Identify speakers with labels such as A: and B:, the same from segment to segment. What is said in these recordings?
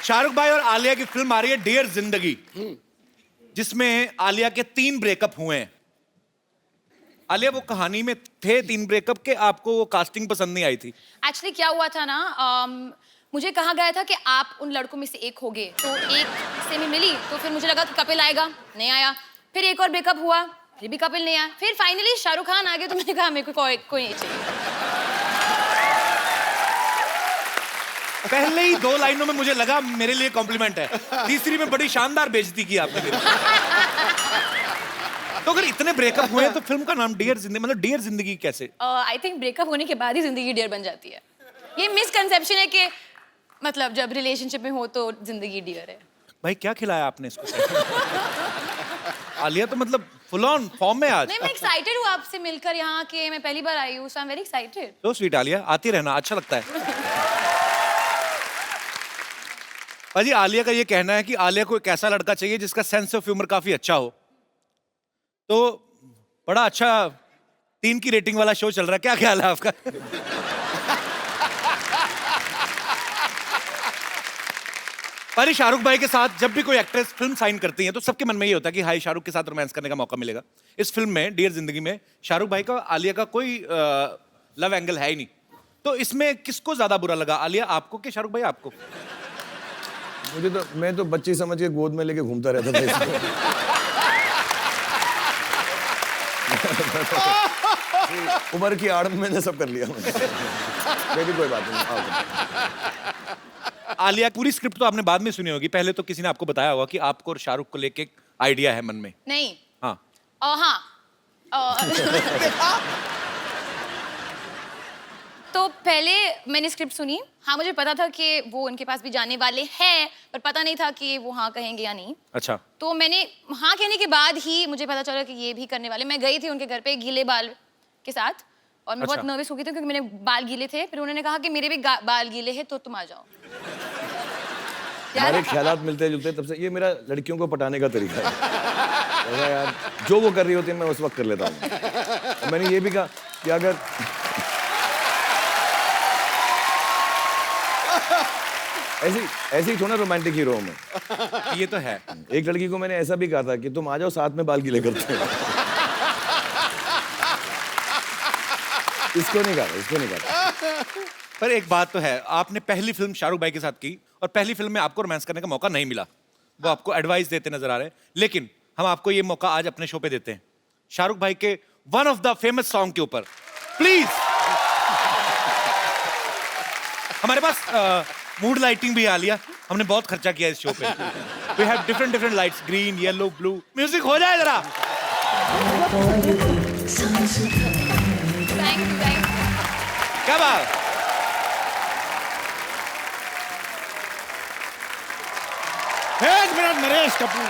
A: शाहरुख भाई और आलिया की फिल्म आ रही है डियर जिंदगी, जिसमें आलिया के 3 ब्रेकअप हुए हैं। आलिया, वो कहानी में थे 3 ब्रेकअप के, आपको वो कास्टिंग पसंद नहीं आई थी?
B: एक्चुअली क्या हुआ था ना, मुझे कहा गया था कि आप उन लड़कों में से एक होगे, तो एक से मैं मिली तो फिर मुझे लगा कि कपिल आएगा, नहीं आया। फिर एक और ब्रेकअप हुआ, फिर भी कपिल नहीं आया। फिर फाइनली शाहरुख खान आ गए, तो मैंने कहा मेरे को कोई नहीं चाहिए।
A: पहले ही 2 लाइनों में मुझे लगा मेरे लिए कॉम्प्लीमेंट है, तीसरी में बड़ी शानदार बेइज्जती की आपने मेरी। तो अगर इतने ब्रेकअप हुए हैं तो फिल्म का नाम डियर जिंदगी, मतलब डियर जिंदगी कैसे?
B: आई थिंक ब्रेकअप होने के बाद ही जिंदगी डियर बन जाती है। ये मिसकंसेप्शन है कि मतलब जब रिलेशनशिप में हो तो जिंदगी डियर है।
A: भाई क्या खिलाया आपने इसको? आलिया तो मतलब फुल ऑन फॉर्म में आज।
B: नहीं, मैं एक्साइटेड हूँ आपसे मिलकर यहाँ के, मैं पहली बार आई हूँ, सो आई एम वेरी एक्साइटेड।
A: तो स्वीट आलिया, आती रहना, अच्छा लगता है। भाजी, आलिया का ये कहना है कि आलिया को एक ऐसा लड़का चाहिए जिसका सेंस ऑफ ह्यूमर काफी अच्छा हो। तो बड़ा अच्छा 3 की रेटिंग वाला शो चल रहा है, क्या ख्याल है आपका? पर शाहरुख भाई के साथ जब भी कोई एक्ट्रेस फिल्म साइन करती है तो सबके मन में ये होता है कि हाई शाहरुख के साथ रोमांस करने का मौका मिलेगा। इस फिल्म में डियर जिंदगी में शाहरुख भाई का आलिया का कोई लव एंगल है ही नहीं। तो इसमें किसको ज्यादा बुरा लगा, आलिया आपको कि शाहरुख भाई आपको?
C: मुझे तो, मैं तो बच्ची समझ के गोद में लेके घूमता रहता था इसको। उम्र की आड़ में मैंने सब कर लिया। मेरी कोई बात नहीं।
A: आलिया, पूरी स्क्रिप्ट तो आपने बाद में सुनी होगी, पहले तो किसी ने आपको बताया होगा कि आपको और शाहरुख को लेके एक आइडिया है मन में?
B: नहीं।
A: हाँ।
B: तो पहले मैंने स्क्रिप्ट सुनी, हाँ मुझे पता था कि वो उनके पास भी जाने वाले हैं, पर पता नहीं था कि वो हाँ कहेंगे या नहीं।
A: अच्छा।
B: तो मैंने हाँ कहने के बाद ही मुझे पता चला कि ये भी करने वाले। मैं गई थी उनके घर पे गीले बाल के साथ, और मैं बहुत नर्वस हो गई थी क्योंकि मेरे बाल गीले थे। फिर उन्होंने कहा कि मेरे भी बाल गीले हैं तो तुम आ जाओ।
C: हमारे ख्यालात मिलते जुलते, तब से ये मेरा लड़कियों को पटाने का तरीका है। यार जो वो कर रही होती है मैं उस वक्त कर लेता हूँ। मैंने ये भी कहा कि अगर ऐसे ही थोड़ा रोमांटिक हीरो में
A: ये तो है।
C: एक लड़की को मैंने ऐसा भी कहा था कि तुम आ जाओ साथ में बाल गीले करते हैं। इसको नहीं कहा।
A: पर एक बात तो है, आपने पहली फिल्म शाहरुख भाई के साथ की और पहली फिल्म में आपको रोमांस करने का मौका नहीं मिला। वो आपको एडवाइस देते नजर आ रहे हैं, लेकिन हम आपको ये मौका आज अपने शो पे देते हैं, शाहरुख भाई के one of the famous song के ऊपर। प्लीज। हमारे पास मूड लाइटिंग भी आ लिया, हमने बहुत खर्चा किया इस शो पे। We have different lights, green, yellow, blue. Music हो जाए जरा। क्या बात।
D: एक मिनट, नरेश कपूर।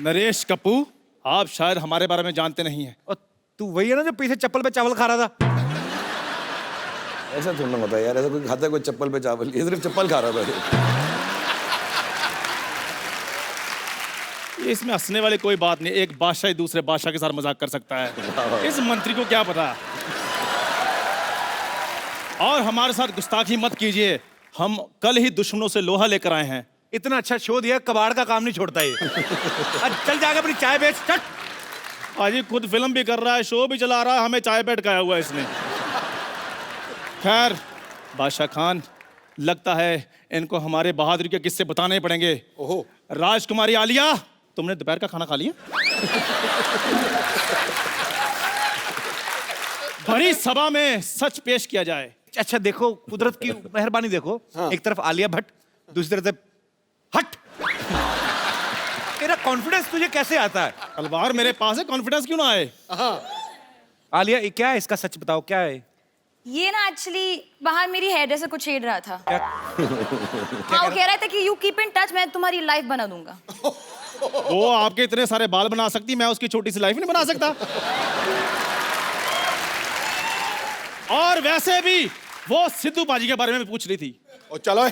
D: नरेश कपूर, आप शायद हमारे बारे में जानते नहीं हैं।
A: और तू वही है ना जो पीछे चप्पल पे चावल खा रहा था?
C: ऐसा थोड़ा होता है यार, ऐसा कोई खाता है कोई चप्पल पे चावल? ये सिर्फ चप्पल खा रहा था।
D: इसमें हंसने वाली कोई बात नहीं, एक बादशाह दूसरे बादशाह के साथ मजाक कर सकता है। इस मंत्री को क्या पता। और हमारे साथ गुस्ताखी मत कीजिए, हम कल ही दुश्मनों से लोहा लेकर आए हैं।
A: इतना अच्छा शो दिया, कबाड़ का काम नहीं छोड़ता ये। चल जाकर अपनी चाय बेच। चट।
D: आज खुद फिल्म भी कर रहा है, शो भी चला रहा है, हमें चाय पे अटकाया हुआ है इसने। खैर बादशाह खान, लगता है इनको हमारे बहादुरी के किस्से बताने पड़ेंगे।
C: ओहो।
D: राजकुमारी आलिया, तुमने दोपहर का खाना खा लिया? बड़ी सभा में सच पेश किया जाए।
A: अच्छा देखो, कुदरत की मेहरबानी देखो। हाँ। एक तरफ आलिया भट्ट, दूसरी तरफ हट। तेरा कॉन्फिडेंस तुझे कैसे आता है?
D: तलवार मेरे पास है, कॉन्फिडेंस क्यों ना आए?
A: आलिया, ये क्या है, इसका सच बताओ, क्या है
B: ये? ना एक्चुअली बाहर मेरी हेयर ड्रेसर कुछ छेड़ रहा था।
A: क्या?
B: हाँ, वो कह रहा था कि यू कीप इन टच, मैं तुम्हारी लाइफ बना दूंगा।
D: वो आपके इतने सारे बाल बना सकती, मैं उसकी छोटी सी लाइफ नहीं बना सकता। और वैसे भी वो सिद्धू पाजी के बारे में पूछ रही थी।
C: और चलो।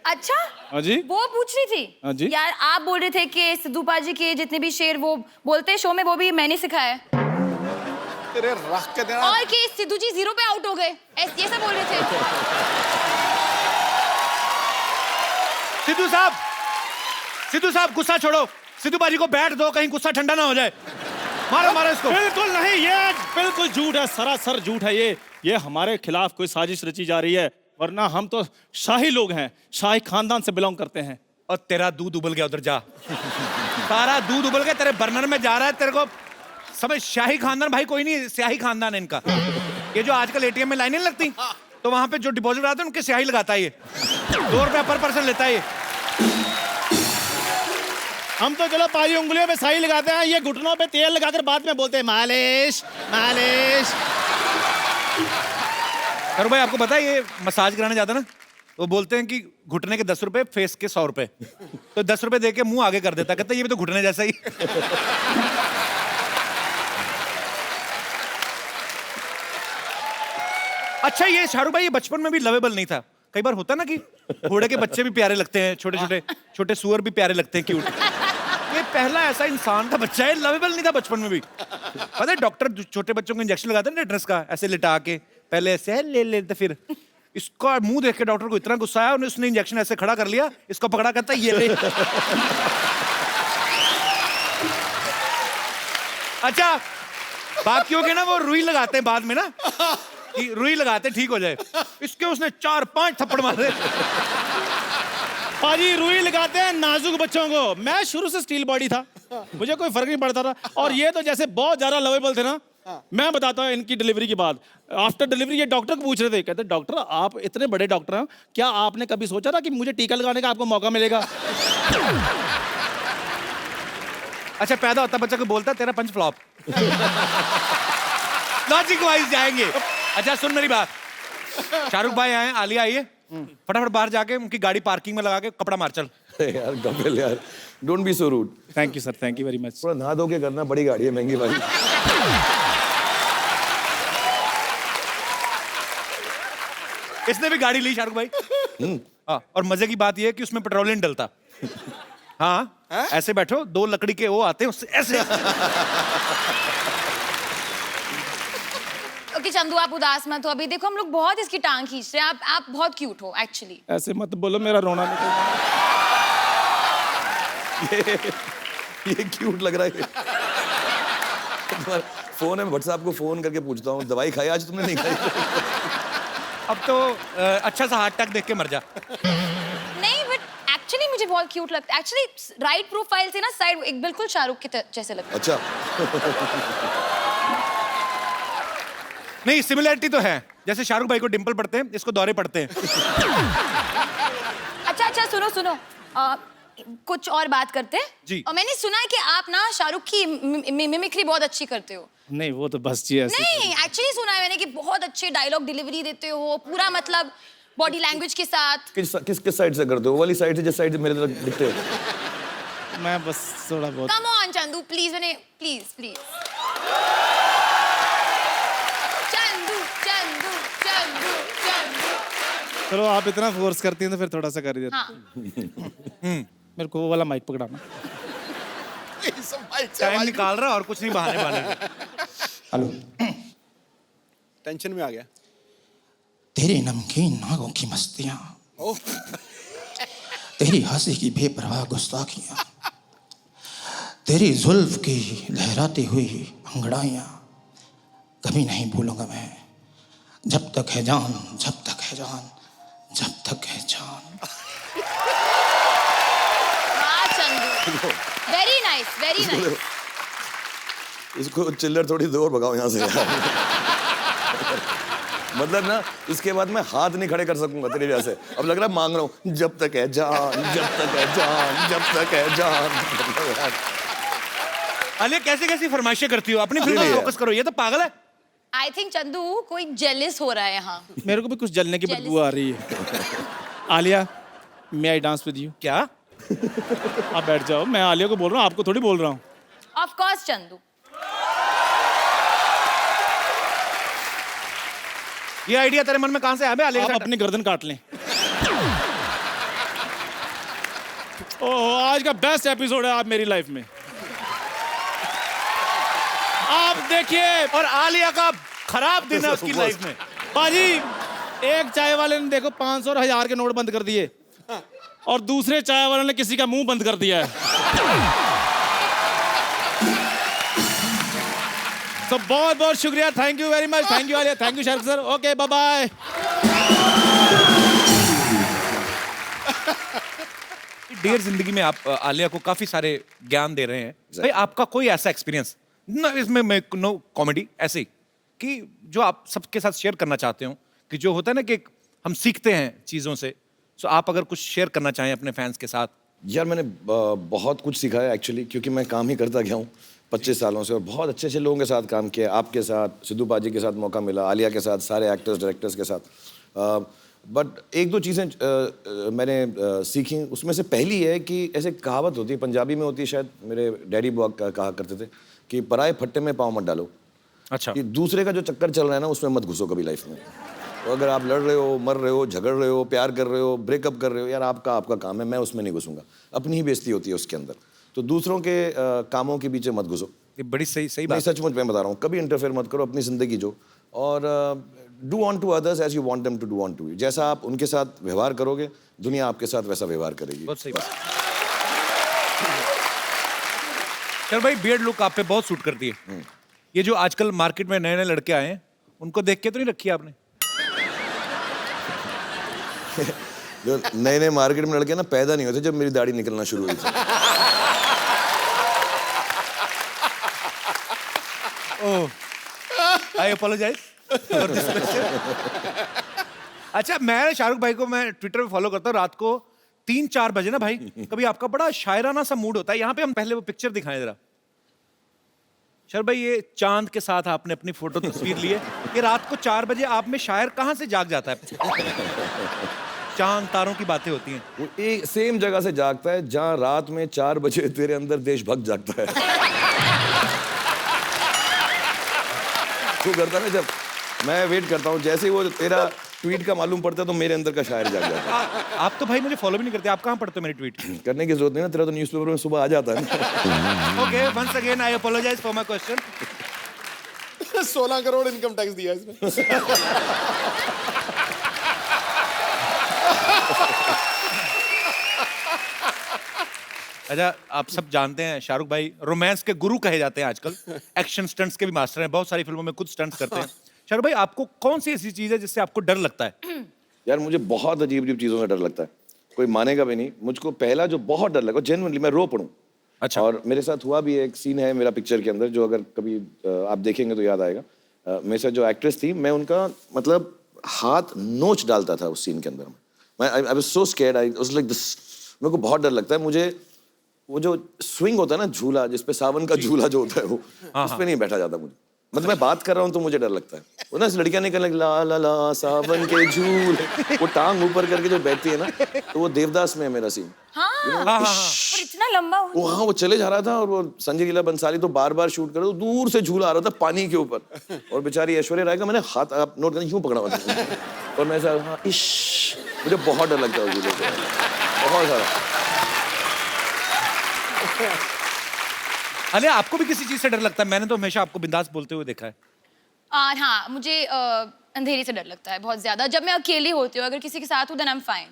B: अच्छा।
D: हाँ जी।
B: वो पूछ रही थी।
D: हाँ जी।
B: यार आप बोल रहे थे कि सिद्धू पाजी के जितने भी शेर वो बोलते हैं शो में, वो भी मैंने सिखाया है।
E: तेरे रख के देना।
B: और कि सिद्धू जी 0 पे आउट हो गए, ये सब बोल रहे थे।
A: सिद्धू साहब गुस्सा छोड़ो, सिद्धू बाजी को बैठ दो, कहीं गुस्सा ठंडा ना हो जाए। मारो मारो इसको।
D: बिल्कुल नहीं, ये बिल्कुल झूठ है, सरासर झूठ है ये हमारे खिलाफ कोई साजिश रची जा रही है, वरना हम तो शाही लोग हैं, शाही खानदान से बिलोंग करते हैं।
A: और तेरा दूध उबल गया, उधर जा। सारा दूध उबल गया तेरे बर्नर में जा रहा है, तेरे को समझ। शाही खानदान भाई कोई नहीं, स्याही खानदान है इनका। ये जो आजकल एटीएम में लाइनें लगती, तो वहां पे जो डिपॉजिट आते हैं उनके स्याही लगाता है ये। 2 रुपया पर पर्सन लेता है ये।
D: हम तो चलो पाजी उंगलियों पे स्याही लगाते हैं, ये घुटनों पे तेल लगाकर बाद में बोलते हैं मालिश मालिश।
A: करो भाई, आपको पता है ये मसाज कराने जाता ना, वो बोलते हैं कि घुटने के 10 रुपए, फेस के 100 रुपए। तो 10 रुपए दे के मुंह आगे कर देता, कहता ये भी तो घुटने जैसा ही। अच्छा, ये शाहरुख भाई ये बचपन में भी लवेबल नहीं था। कई बार होता ना कि घोड़े के बच्चे भी प्यारे लगते हैं, छोटे छोटे छोटे सुअर भी प्यारे लगते हैं, क्यूट। ये पहला ऐसा इंसान था, बच्चा है, लवेबल नहीं था बचपन में भी। पता है डॉक्टर छोटे बच्चों को इंजेक्शन लगाते हैं ना टेटनस का, ऐसे लिटा के, पहले ऐसे ले लेते, फिर इसका मुंह देख के डॉक्टर को इतना गुस्सा आया, उसने इंजेक्शन ऐसे खड़ा कर लिया, इसको पकड़ा, कहता ये ले। अच्छा, बाकियों के ना वो रुई लगाते हैं बाद में ना, कि रुई लगाते ठीक हो जाए, इसके उसने 4-5 थप्पड़ मारे।
D: पाजी रुई लगाते हैं नाजुक बच्चों को। मैं शुरू से स्टील बॉडी था, मुझे कोई फर्क नहीं पड़ता था, और ये तो जैसे बहुत ज्यादा लवेबल थे ना। मैं बताता हूँ इनकी डिलीवरी के बाद, आफ्टर डिलीवरी ये डॉक्टर को पूछ रहे थे, कहते डॉक्टर आप इतने बड़े डॉक्टर हैं, क्या आपने कभी सोचा था कि मुझे टीका लगाने का आपको मौका मिलेगा?
A: अच्छा, पैदा होता बच्चा को बोलता तेरा पंच फ्लॉप। लॉजिक वाइज जाएंगे। अच्छा सुन मेरी बात, शाहरुख भाई आए, आलिया आई है, फटाफट बाहर जाके उनकी गाड़ी पार्किंग में लगा के कपड़ा मार चल।
C: यार कपिल यार, don't be so rude.
D: Thank you sir, thank you very much.
C: थोड़ा नहा धो के करना, बड़ी गाड़ी है, महंगी वाली।
A: इसने भी गाड़ी ली शाहरुख भाई। हाँ, और मजे की बात यह है कि उसमें पेट्रोल नहीं डलता। हाँ, ऐसे बैठो, 2 लकड़ी के वो आते हैं उससे ऐसे।
B: ओके चंदू, आप उदास मत हो, अभी देखो हम लोग बहुत इसकी टांग खींच रहे हैं, आप बहुत क्यूट हो एक्चुअली।
D: ऐसे मत बोलो, मेरा रोना निकल।
C: ये क्यूट लग रहा है। तुम्हारा फोन है, मैं भट्ट साहब को फोन करके पूछता हूँ, दवाई खाई आज तुमने? नहीं खाई।
A: अब तो अच्छा सा हार्ट अटैक देख के मर जा।
B: नहीं बट एक्चुअली मुझे बहुत क्यूट लगता है, एक्चुअली राइट प्रोफाइल से ना साइड एक बिल्कुल शाहरुख के जैसे लगता है।
C: अच्छा।
A: नहीं, सिमिलरिटी तो है, जैसे शाहरुख भाई को डिंपल पड़ते हैं, इसको दौरे पड़ते हैं।
B: अच्छा सुनो, कुछ और बात करते हैं
A: जी।
B: और मैंने सुना है कि आप ना शाहरुख की मिमिक्री बहुत अच्छी करते हो।
D: नहीं वो तो बस जी ऐसे।
B: नहीं, एक्चुअली सुना है मैंने कि बहुत अच्छे डायलॉग डिलीवरी देते हो, पूरा मतलब बॉडी लैंग्वेज के साथ।
C: किस साइड से करते हो? वाली साइड से, जिस साइड से मेरे तरफ दिखते हो?
D: मैं बस थोड़ा बहुत।
B: कम ऑन चंदू प्लीज, मैंने प्लीज चंदू।
D: चलो आप इतना फोर्स करती हैं तो फिर थोड़ा सा कर ही देते।
B: हाँ।
D: मेरे को वो वाला माइक पकड़ाना।
A: टाइम निकाल रहा और कुछ नहीं, बहाने।
D: हेलो।
E: टेंशन में आ गया।
F: तेरे नमकीन नागों की मस्तियां, तेरी हंसी की बेपरवाह गुस्ताखियां, तेरी जुल्फ की लहराती हुई अंगड़ाइयां कभी नहीं भूलूंगा मैं। जब तक है जान, जब तक है जान, जब तक है जान।
B: वाह चंदू, वेरी नाइस।
C: इसको चिल्लर थोड़ी दूर भगाओ यहाँ से। मतलब ना, इसके बाद मैं हाथ नहीं खड़े कर सकूंगा तेरे जैसे। अब लग रहा है मांग रहा हूँ, जब तक है जान, जब तक है जान, जब तक है जान।
A: अरे कैसी फरमाइशें करती हो, अपनी फिल्म में फोकस करो, ये तो पागल है।
B: आई थिंक चंदू कोई जेलिस हो रहा है यहाँ।
D: मेरे को भी कुछ जलने की बदबू आ रही है। आलिया, मे आई डांस विद यू?
A: क्या?
D: आप बैठ जाओ, मैं आलिया को बोल रहा हूँ, आपको थोड़ी बोल रहा हूँ।
B: Of course Chandu.
A: ये आइडिया तेरे मन में कहां से आया?
D: आप अपनी गर्दन काट लें। ओह, आज का बेस्ट एपिसोड है आप मेरी लाइफ में। आप देखिए
A: और आलिया का खराब दिन है उसकी लाइफ में।
D: बाजी, एक चाय वाले ने देखो 500 और 1000 के नोट बंद कर दिए और दूसरे चाय वाले ने किसी का मुंह बंद कर दिया है। तो बहुत बहुत शुक्रिया, thank you very much, thank you Alia, thank you Shahrukh sir, okay bye bye.
A: Dear जिंदगी में आप आलिया को काफी सारे ज्ञान दे रहे हैं। भाई आपका कोई ऐसा एक्सपीरियंस न, इसमें मैं नो कॉमेडी ऐसे ही कि जो आप सबके साथ शेयर करना चाहते हो, कि जो होता है ना कि हम सीखते हैं चीजों से, सो आप अगर कुछ शेयर करना चाहें अपने फैंस के साथ।
C: यार मैंने बहुत कुछ सीखा है एक्चुअली, क्योंकि मैं काम ही करता गया हूँ 25 सालों से और बहुत अच्छे अच्छे लोगों के साथ काम किया। आपके साथ, सिद्धू पाजी के साथ मौका मिला, आलिया के साथ, सारे एक्टर्स डायरेक्टर्स के साथ। बट एक दो चीज़ें मैंने सीखी, उसमें से पहली है कि ऐसे कहावत होती है, पंजाबी में होती है शायद, मेरे डैडी बुआ कहा करते थे कि पराए फट्टे में पाँव मत डालो।
A: अच्छा।
C: कि दूसरे का जो चक्कर चल रहा है ना, उसमें मत घुसो कभी लाइफ में। तो अगर आप लड़ रहे हो, मर रहे हो, झगड़ रहे हो, प्यार कर रहे हो, ब्रेकअप कर रहे हो, यार आपका काम है, मैं उसमें नहीं घुसूंगा। अपनी ही बेइज्जती होती है उसके अंदर, तो दूसरों के कामों के पीछे मत घुसो।
A: ये बड़ी सही
C: नहीं,
A: बात।
C: सचमुच मैं बता रहा हूँ, कभी इंटरफेयर मत करो, अपनी जिंदगी जो, और do unto others as you want them to do unto you. जैसा आप उनके साथ व्यवहार करोगे, दुनिया आपके साथ वैसा व्यवहार करेगी।
A: बहुत सही बात। चल भाई, बियर्ड लुक आप पे बहुत सूट करती है। ये जो आजकल मार्केट में नए नए लड़के आए हैं, उनको देख के तो नहीं रखी आपने?
C: जो नए नए मार्केट में लड़के ना पैदा नहीं होते जब मेरी दाढ़ी निकलना शुरू हुई थी।
A: आई अपोलोजाइज फॉर दिस क्वेश्चन। अच्छा, मैं शाहरुख भाई को मैं ट्विटर पे फॉलो करता हूँ। रात को 3-4 बजे ना भाई, कभी आपका बड़ा शायराना सा मूड होता है। यहाँ पे हम पहले वो पिक्चर दिखाएं जरा। शर भाई, ये चांद के साथ आपने अपनी फोटो तस्वीर ली है। ये रात को 4 बजे आप में शायर कहाँ से जाग जाता है? चांद तारों की बातें होती हैं।
C: वो एक सेम जगह से जागता है जहाँ रात में 4 बजे तेरे अंदर देशभक्त जागता है। तू करता ना, जब मैं वेट करता हूँ, जैसे ही वो तेरा ट्वीट का मालूम पड़ता है तो मेरे अंदर का शायर जाग जाता है।
A: आप तो भाई मुझे फॉलो भी नहीं करते। आप कहाँ पढ़ते हो मेरी ट्वीट?
C: करने की जरूरत नहीं ना, तेरा तो न्यूज़पेपर में सुबह आ जाता है ना।
A: Okay, once again I apologise for my question.
E: 16 crore income tax दिया इसमें।
A: अच्छा, आप सब जानते हैं शाहरुख भाई रोमांस के गुरु कहे जाते हैं आजकल। एक्शन स्टंट्स के भी मास्टर हैं, बहुत सारी फिल्मों में खुद स्टंट्स करते हैं। शाहरुख भाई, आपको कौन सी ऐसी चीज है जिससे आपको डर लगता है?
C: यार मुझे बहुत अजीब अजीब चीज़ों से डर लगता है, कोई मानेगा भी नहीं। मुझको पहला जो बहुत डर लगा, जेन्युइनली मैं रो पड़ूं।
A: अच्छा।
C: और मेरे साथ हुआ भी, एक सीन है मेरा पिक्चर के अंदर जो अगर कभी आप देखेंगे तो याद आएगा। मेरे साथ जो एक्ट्रेस थी, मैं उनका मतलब हाथ नोच डालता था उस सीन के अंदर। मैं I was so scared, I was like this. मेरे को बहुत डर लगता है। मुझे वो जो स्विंग होता है ना, झूला जिसपे सावन का झूला जो होता है, वो उस पे नहीं बैठा जाता मुझे। मतलब मैं बात कर रहा हूँ तो मुझे डर लगता है। वो ना लड़कियां निकलने ला ला ला सावन के झूले, वो टांग ऊपर करके जो बैठती है ना, तो वो देवदास में है मेरा सीन।
B: और इतना लंबा हो।
C: वो हाँ, वो चले जा रहा था और वो संजय लीला बंसाली तो बार बार शूट कर रहे, तो दूर से झूला आ रहा था पानी के ऊपर, और बेचारी ऐश्वर्या राय का मैंने हाथ, आप नोट करना, यूं पकड़ा हुआ था और मैं ऐसा हाँ, इश्श, मुझे बहुत डर लगता है झूले से, बहुत सारा।
A: अरे, आपको भी किसी चीज से डर लगता है? मैंने तो हमेशा आपको बिंदास बोलते हुए देखा है।
B: हाँ, मुझे अंधेरे से डर लगता है बहुत ज्यादा। जब मैं अकेली होती हूँ, अगर किसी के साथ हूँ then I am fine,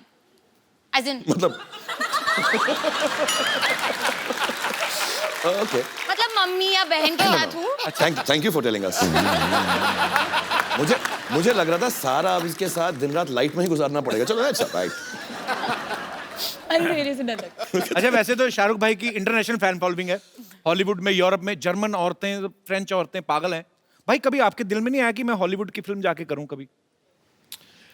B: as in
C: मतलब ओके,
B: मतलब मम्मी या बहन के साथ हूँ।
C: Thank you for telling us. मुझे लग रहा था सारा अब इसके साथ दिन रात लाइट में ही गुजारना पड़ेगा। चलो अच्छा, राइट।
B: अंधेरे से डर लगता है।
A: अच्छा, वैसे तो शाहरुख भाई की इंटरनेशनल फैन फॉलोइंग है। हॉलीवुड में, यूरोप में, जर्मन औरतें, फ्रेंच औरतें पागल हैं। भाई, कभी आपके दिल में नहीं आया कि मैं हॉलीवुड की फिल्म जाके करूं कभी?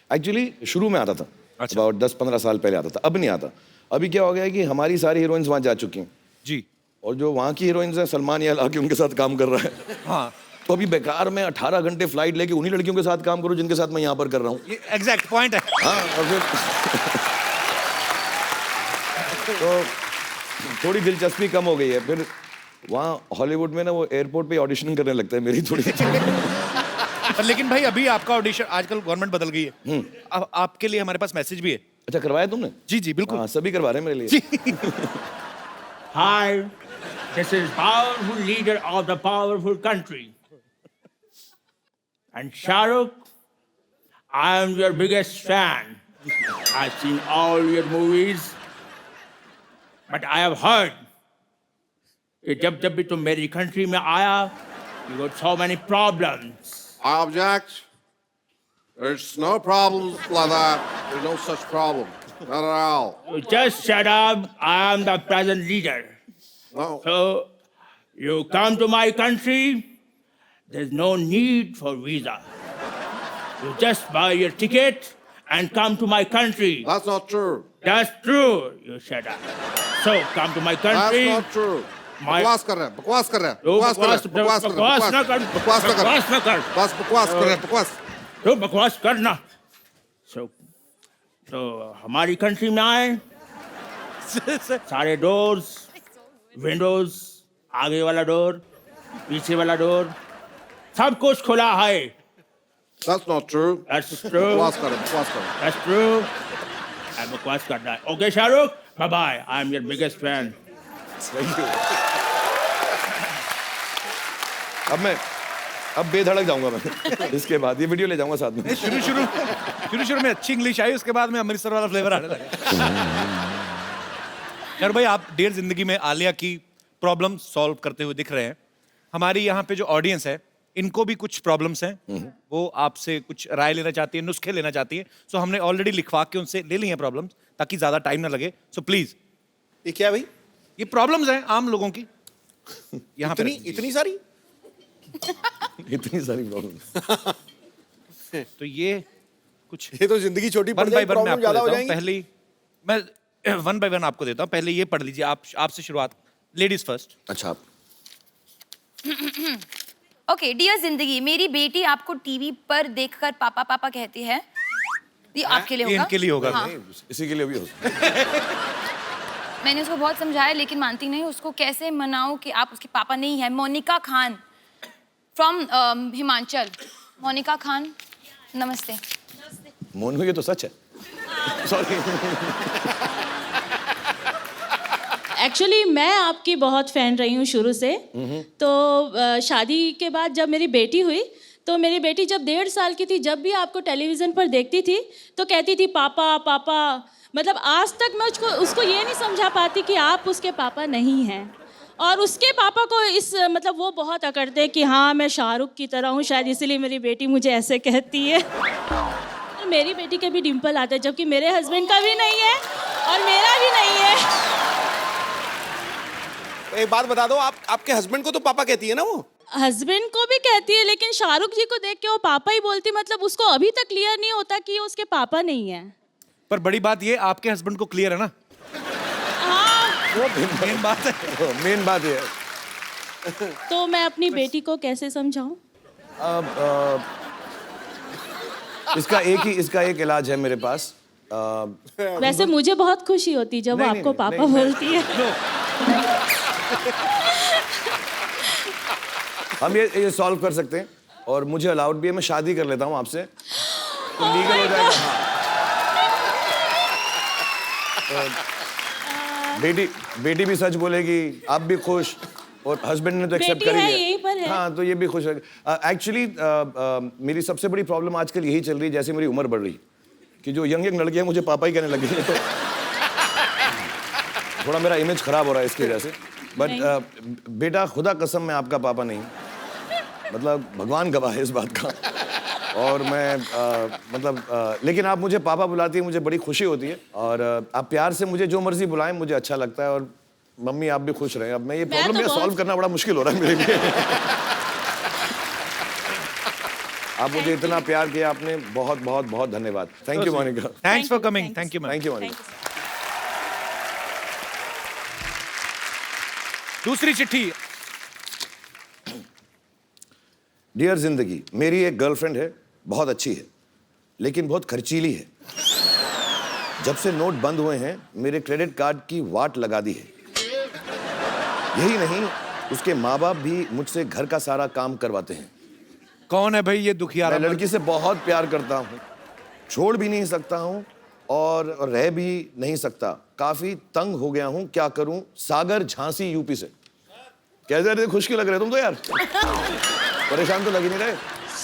C: एक्चुअली शुरू में आता था,
A: अच्छा।
C: about 10-15 साल पहले आता था, अब नहीं आता। अभी क्या हो गया है कि हमारी सारी हीरोइंस वहाँ जा चुकी हैं,
A: जी।
C: और जो वहाँ की हीरोइंस हैं, सलमान यार आके उनके साथ काम कर रहा है।
A: हाँ,
C: तो अभी बेकार में 18 घंटे फ्लाइट लेके उन्हीं लड़कियों के साथ काम करूँ जिनके साथ मैं यहाँ पर कर रहा हूँ।
A: ये एग्जैक्ट पॉइंट है।
C: हाँ, और फिर तो थोड़ी दिलचस्पी कम हो गई है। फिर वहाँ हॉलीवुड में ना वो एयरपोर्ट पे ऑडिशनिंग करने लगता है मेरी थोड़ी।
A: पर लेकिन भाई, अभी आपका ऑडिशन, आजकल गवर्नमेंट बदल गई है। अब आपके लिए हमारे पास मैसेज भी है।
C: अच्छा, करवाया तुमने?
A: जी जी बिल्कुल।
C: हाँ, सभी करवा रहे हैं मेरे लिए।
G: Hi, this is powerful leader of the powerful country.
D: And Shahrukh, I am your biggest fan. I've seen all your movies. But I have heard कि जब भी तुम मेरी कंट्री में आया, you got so many problems.
E: I object. There's no problems like that. There's no such problem. Not at all.
D: You just shut up. I am the present leader.
E: No.
D: So you come to my country, there's no need for visa. You just buy your ticket and come to my country.
E: That's not true.
D: That's true. You shut up. So come to my country.
E: That's not true.
D: My-
E: बकवास कर रहे हैं, बकवास कर रहे हैं,
D: तो
E: बकवास कर रहे हैं, बकवास कर रहे हैं,
D: बकवास ना कर,
E: बकवास ना कर,
D: बकवास ना कर।
E: बस बकवास कर रहे हैं, बकवास।
D: तो बकवास करना। तो हमारी कंट्री में आए, सारे डोर्स, विंडोज, आगे वाला डोर, पीछे वाला डोर, सब कुछ खुला है।
E: That's not true.
D: That's true.
E: बकवास कर रहे हैं, बकवास कर रहे हैं।
D: That's true. I बकवास करना है। Okay, Shahrukh, bye bye. I am your biggest fan.
C: Thank you. अब बेधड़क जाऊंगा मैं इसके बाद, ये वीडियो ले जाऊंगा साथ में।
A: शुरू में अच्छी इंग्लिश आई, उसके बाद में अमृतसर वाला फ्लेवर आने लगा। यार भाई, आप डियर जिंदगी में आलिया की प्रॉब्लम सॉल्व करते हुए दिख रहे हैं। हमारी यहाँ पे जो ऑडियंस है, इनको भी कुछ प्रॉब्लम्स हैं, वो आपसे कुछ राय लेना चाहती है, नुस्खे लेना चाहती है। सो हमने ऑलरेडी लिखवा के उनसे ले ली हैं प्रॉब्लम्स, ताकि ज्यादा टाइम ना लगे। सो प्लीज,
E: ये क्या भाई?
A: ये प्रॉब्लम्स हैं आम लोगों की यहाँ पे।
E: इतनी सारी?
C: इतनी सारी प्रॉब्लम।
A: तो ये कुछ
E: ये तो जिंदगी छोटी पड़
A: वन बाय
E: जाएगी,
A: वन मैं
E: प्रॉब्लम
A: आपको
E: ज्यादा हो
A: देता हूँ।
E: जाएंगी।
A: पहली मैं वन बाय वन आपको देता हूँ। पहले ये पढ़ लीजिए, आपसे शुरुआत, लेडीज फर्स्ट।
C: अच्छा,
B: ओके, डियर जिंदगी, मेरी बेटी आपको टीवी पर देखकर पापा पापा कहती है। ये आपके लिए
A: ये
B: होगा।
A: इनके लिए होगा।
B: हाँ।
C: नहीं, इसी के लिए भी हो सकता है।
B: मैंने उसको बहुत समझाया लेकिन मानती नहीं। उसको कैसे मनाऊं कि आप उसके पापा नहीं है। मोनिका खान फ्रॉम हिमाचल। मोनिका खान, नमस्ते।
C: मोनू, ये तो सच है। सॉरी।
G: एक्चुअली मैं आपकी बहुत फ़ैन रही हूँ शुरू से। तो शादी के बाद जब मेरी बेटी हुई, तो मेरी बेटी जब 1.5 साल की थी, जब भी आपको टेलीविज़न पर देखती थी तो कहती थी पापा पापा। मतलब आज तक मैं उसको ये नहीं समझा पाती कि आप उसके पापा नहीं हैं। और उसके पापा को इस मतलब वो बहुत अकड़ते हैं कि हाँ मैं शाहरुख की तरह हूँ, शायद इसीलिए मेरी बेटी मुझे ऐसे कहती है। मेरी बेटी के भी डिम्पल आता है, जबकि मेरे हस्बैंड का भी नहीं है और मेरा भी नहीं है।
E: एक बात बता दो, आपके हस्बैंड को तो पापा कहती है ना वो?
G: हस्बैंड को भी कहती है, लेकिन शाहरुख जी को देख के वो पापा ही बोलती। मतलब उसको अभी तक क्लियर नहीं होता कि ये उसके पापा नहीं है।
A: पर बड़ी बात ये, आपके हस्बैंड को क्लियर है ना?
G: हाँ,
C: वो
A: मेन बात है।
C: मेन बात ये है।
G: तो मैं अपनी बेटी को कैसे समझाऊं?
C: इसका एक इलाज है मेरे पास।
G: वैसे मुझे बहुत खुशी होती जब वो
C: नहीं,
G: आपको
C: नहीं,
G: पापा
C: नहीं,
G: बोलती है।
C: हम ये सॉल्व कर सकते हैं, और मुझे अलाउड भी है। मैं शादी कर लेता हूँ आपसे, तो लीगल हो जाएगा। हाँ। बेटी भी सच बोलेगी, आप भी खुश, और हस्बैंड ने तो एक्सेप्ट
G: बेटी
C: कर ही
G: है,
C: लिया।
G: यहीं पर है।
C: हाँ, तो ये भी खुश है। एक्चुअली मेरी सबसे बड़ी प्रॉब्लम आजकल यही चल रही है, जैसे मेरी उम्र बढ़ रही, कि जो यंग लड़कियां मुझे पापा ही कहने लगी है, तो थोड़ा मेरा इमेज खराब हो रहा है इसकी वजह से। बट बेटा, खुदा कसम मैं आपका पापा नहीं, मतलब भगवान गवाह है इस बात का। और मैं लेकिन आप मुझे पापा बुलाती है, मुझे बड़ी खुशी होती है। और आप प्यार से मुझे जो मर्जी बुलाएं, मुझे अच्छा लगता है। और मम्मी, आप भी खुश रहें। अब मैं ये प्रॉब्लम
G: तो
C: सॉल्व करना बड़ा मुश्किल हो रहा है मेरे लिए। आप मुझे इतना प्यार किया आपने, बहुत बहुत बहुत धन्यवाद। Thank you Monica.
A: Thanks for coming. Thank you ma'am.
C: Thank you Monica.
A: दूसरी चिट्ठी।
C: डियर जिंदगी, मेरी एक गर्लफ्रेंड है, बहुत अच्छी है, लेकिन बहुत खर्चीली है। जब से नोट बंद हुए हैं, मेरे क्रेडिट कार्ड की वाट लगा दी है। यही नहीं, उसके माँ बाप भी मुझसे घर का सारा काम करवाते हैं।
A: कौन है भाई ये दुखिया?
C: मैं लड़की से बहुत प्यार करता हूँ, छोड़ भी नहीं सकता हूँ और रह भी नहीं सकता। काफी तंग हो गया हूँ, क्या करूँ? सागर झांसी यूपी से। कैसे रहे? खुश क्यों लग रहे तुम तो यार? परेशान तो लग ही नहीं रहे।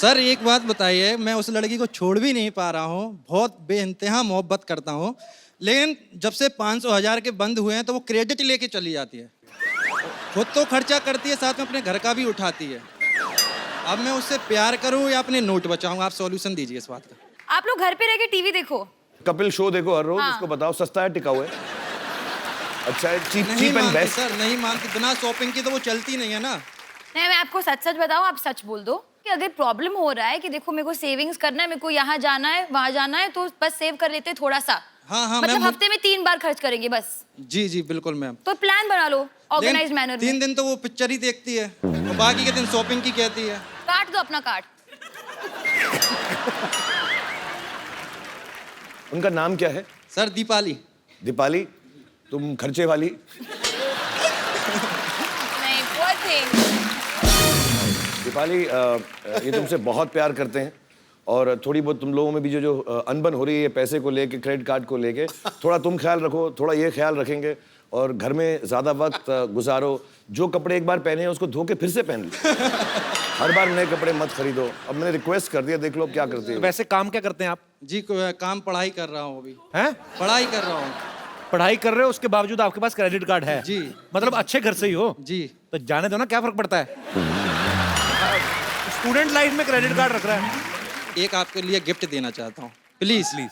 F: सर एक बात बताइए, मैं उस लड़की को छोड़ भी नहीं पा रहा हूँ, बहुत बेइंतहा मोहब्बत करता हूँ, लेकिन जब से 500,000 के बंद हुए हैं तो वो क्रेडिट लेके चली जाती है, खुद तो खर्चा करती है, साथ में अपने घर का भी उठाती है। अब मैं उससे प्यार करूँ या अपने नोट बचाऊँ, आप सॉल्यूशन दीजिए इस बात का।
B: आप लोग घर पे रह के टीवी देखो।
C: कपिल शो देखो हर रोज,
B: हाँ।
C: उसको बताओ सस्ता है, टिकाऊ है, अच्छा है, चीप
F: नहीं
C: चीप एंड
F: मानती
C: बेस्ट।
F: सर, नहीं मानती, बिना शॉपिंग की तो वो चलती नहीं है ना।
B: नहीं, मैं आपको सच सच बताऊं, आप सच बोल दो कि अगर प्रॉब्लम हो रहा है कि देखो मेरे को सेविंग्स करना है, मेरे को यहाँ जाना है वहां जाना है, तो बस सेव कर लेते हैं थोड़ा सा।
F: हाँ,
B: मतलब
F: मैं
B: हफ्ते में 3 बार खर्च करेंगे बस।
F: जी जी बिल्कुल मैम।
B: तो प्लान बना लो ऑर्गेनाइज
F: लेकिन
B: मैनर
F: 3
B: में।
F: दिन तो वो पिक्चर ही देखती है और बाकी के दिन शॉपिंग की कहती है।
B: काट दो अपना काट।
C: उनका नाम क्या है?
F: सर दीपाली।
C: दीपाली, तुम खर्चे वाली।
B: नहीं, poor thing।
C: दीपाली, ये तुमसे बहुत प्यार करते हैं और थोड़ी बहुत तुम लोगों में भी जो अनबन हो रही है पैसे को लेके, क्रेडिट कार्ड को लेके, थोड़ा तुम ख्याल रखो, थोड़ा ये ख्याल रखेंगे और घर में ज़्यादा वक्त गुजारो। जो कपड़े एक बार पहने हैं उसको धो के फिर से पहन लो, हर बार नए कपड़े मत खरीदो। अब मैंने रिक्वेस्ट कर दिया, देख लो अब क्या करते हो।
A: वैसे काम क्या करते हैं आप?
F: जी काम पढ़ाई कर रहा हूँ अभी।
A: हैं?
F: पढ़ाई कर रहा हूँ।
A: पढ़ाई कर रहे हो, उसके बावजूद आपके पास क्रेडिट कार्ड है?
F: जी।
A: मतलब अच्छे घर से ही हो?
F: जी।
A: तो जाने दो ना, क्या फर्क पड़ता है? स्टूडेंट लाइफ में क्रेडिट कार्ड रख रहा है।
F: एक आपके लिए गिफ्ट देना चाहता हूँ, प्लीज
A: प्लीज।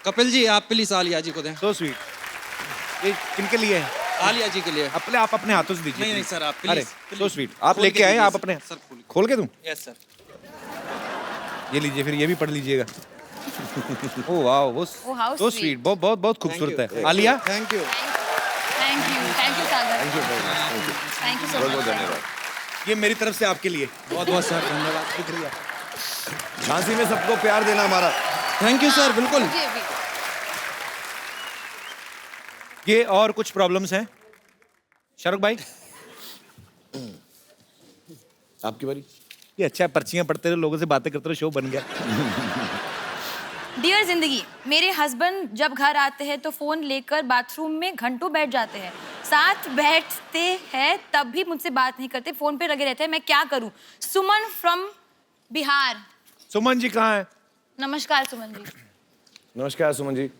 F: कपिल जी आप प्लीज आलिया जी को दें।
A: So sweet. ये किनके लिए है?
F: आलिया जी के लिए।
A: अपने आप अपने हाथों से दीजिए।
F: नहीं, नहीं,
A: please।
F: सर, आप please,
A: अरे
F: please।
A: सो स्वीट, आप
F: खोल
A: लेके
F: के
A: आए
F: दीजिए
A: आप
F: सर।
A: अपने।
F: सर, खोलिए।
A: खोल के दूं?
F: Yes sir.
A: ये लीजिए, फिर ये भी पढ़ लीजिएगा। ओह वाओ, वो
B: Oh, how
A: so
B: sweet।
A: Sweet, बहुत बहुत बहुत खूबसूरत
F: Thank you।
A: है। Alia,
F: thank you.
B: Thank you Sagar. Thank you so
C: बहुत बहुत
B: मच।
C: धन्यवाद।
A: ये मेरी तरफ से आपके लिए।
F: बहुत बहुत सर धन्यवाद, शुक्रिया।
C: झांसी में सबको प्यार देना हमारा।
F: थैंक यू सर, बिल्कुल।
B: जी, जी।
A: ये और कुछ प्रॉब्लम्स हैं शाहरुख भाई?
C: आपकी बारी।
A: ये अच्छा है, पर्चियां पढ़ते रहो, लोगों से बातें करते रहो, शो बन गया।
B: डियर जिंदगी, मेरे हस्बैंड जब घर आते हैं तो फोन लेकर बाथरूम में घंटों बैठ जाते हैं, साथ बैठते हैं तब भी मुझसे बात नहीं करते, फोन पे लगे रहते हैं। मैं क्या करूं? सुमन फ्रॉम बिहार।
A: सुमन जी कहाँ है?
B: नमस्कार सुमन जी।
C: नमस्कार सुमन जी।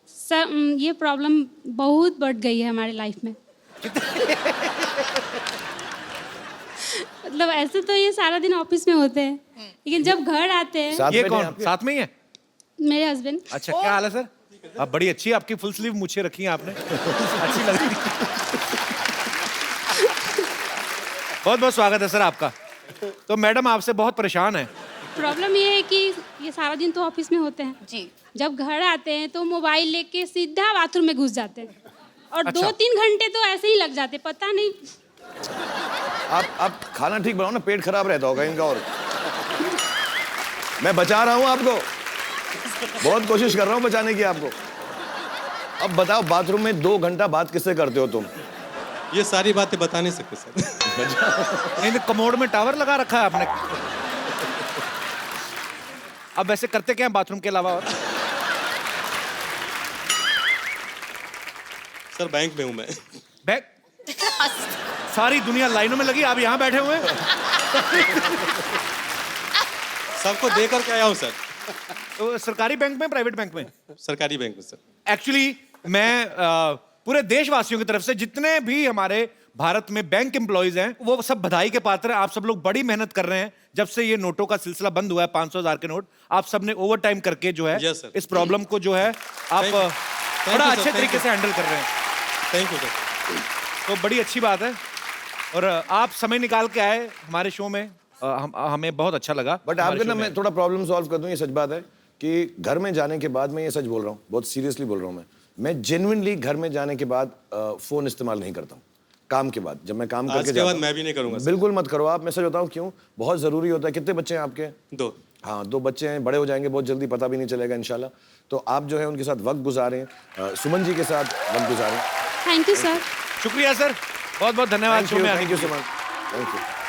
H: सर ये प्रॉब्लम बहुत बढ़ गई है हमारी लाइफ में। मतलब ऐसे तो ये सारा दिन ऑफिस में होते हैं, लेकिन जब घर आते हैं
C: साथ
A: ये
C: में
A: कौन
C: आपके?
A: साथ में ही है?
H: मेरे हस्बैंड।
A: अच्छा, क्या हाल है सर? आप बड़ी अच्छी, आपकी फुल स्लीव मूछें रखी हैं आपने, अच्छी लग रही है। बहुत बहुत स्वागत है सर आपका। तो मैडम आपसे बहुत परेशान है।
H: प्रॉब्लम ये है कि ये सारा दिन तो ऑफिस में होते हैं,
B: जी।
H: जब घर आते हैं तो मोबाइल लेके सीधा बाथरूम में घुस जाते हैं और
A: अच्छा।
H: 2-3 घंटे तो ऐसे ही लग जाते, पता नहीं।
C: आप खाना ठीक बनाओ ना, पेट खराब रहता होगा इनका। और मैं बचा रहा हूँ आपको, बहुत कोशिश कर रहा हूँ बचाने की आपको। अब बताओ, बाथरूम में 2 घंटा बात किससे करते हो तुम?
I: ये सारी बातें बता नहीं सकते सर।
A: नहीं तो कमोड में टावर लगा रखा है आपने। अब वैसे करते क्या है बाथरूम के अलावा? और
I: सर बैंक में हूँ मैं।
A: बैग, सारी दुनिया लाइनों में लगी, आप यहाँ बैठे हुए हैं।
I: सबको दे करके आया हूँ सर।
A: तो सरकारी बैंक में, प्राइवेट बैंक में?
I: सरकारी बैंक में सर।
A: एक्चुअली मैं पूरे देशवासियों की तरफ से जितने भी हमारे भारत में बैंक एम्प्लॉइज हैं वो सब बधाई के पात्र हैं। आप सब लोग बड़ी मेहनत कर रहे हैं। जब से ये नोटों का सिलसिला बंद हुआ है, 500,000 के नोट, आप सब ने ओवर टाइम करके जो है
I: Yes, sir.
A: इस प्रॉब्लम को जो है आप
I: Thank you,
A: बड़ा
I: sir.
A: अच्छे
I: Thank
A: तरीके
I: you.
A: से हैंडल कर रहे हैं।
I: Thank you sir.
A: तो बड़ी अच्छी बात है और आप समय निकाल के आए हमारे शो में, हमें बहुत अच्छा लगा।
C: बट
A: हमारे
C: आपके ना
A: show में।
C: मैं थोड़ा प्रॉब्लम सॉल्व कर दूं। ये सच बात है कि घर में जाने के बाद, मैं ये सच बोल रहा हूँ, बहुत सीरियसली बोल रहा हूँ, मैं जेन्युइनली घर में जाने के बाद फोन इस्तेमाल नहीं करता हूँ। काम के बाद, जब मैं काम
I: आज
C: करके
I: के
C: जाता
I: बाद
C: हूँ,
I: मैं भी नहीं करूँगा सर।
C: बिल्कुल मत करो आप। मैं सच बताऊँ क्यों, बहुत ज़रूरी होता है। कितने बच्चे हैं आपके?
I: 2।
C: हाँ, 2 बच्चे हैं, बड़े हो जाएंगे बहुत जल्दी, पता भी नहीं चलेगा इंशाल्लाह। तो आप जो है उनके साथ वक्त गुजारें, सुमन जी के साथ वक्त गुजारें।
H: Thank you sir.
A: शुक्रिया सर, बहुत बहुत धन्यवाद शो में आने
C: थैंक
A: के
C: यू
A: लिए।
C: So much. Thank you.